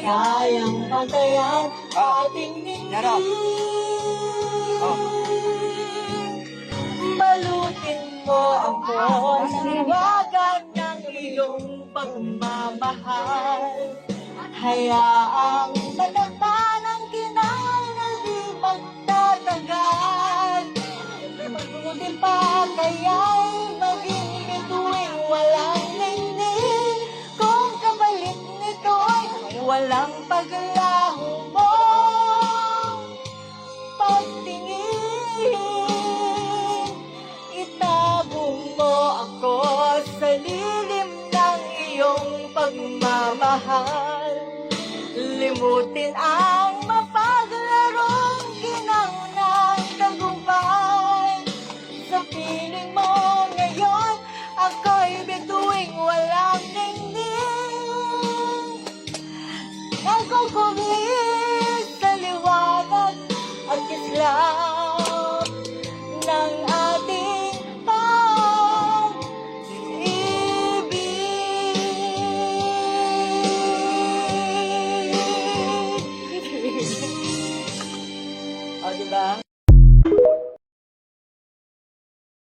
Kayang patayan ating Yaro. Oh. Balutin mo ako sa liwagan ng iyong pagmamahal. Hayaang matakpan ang kinal na di magtatagal. Buti pa kaya'y maging bituing walang ningning. Kung kapalit nito'y walang paglaho mo. Pagtingin, itago mo ako sa lilim ng iyong pagmamahal. Limutin ang mapaglarong ginang ng tagumpay. Sa piling mo ngayon, ako'y bituing walang ningning. Nagkukumis sa liwanag at kislap ng ating pag-ibig. O, diba?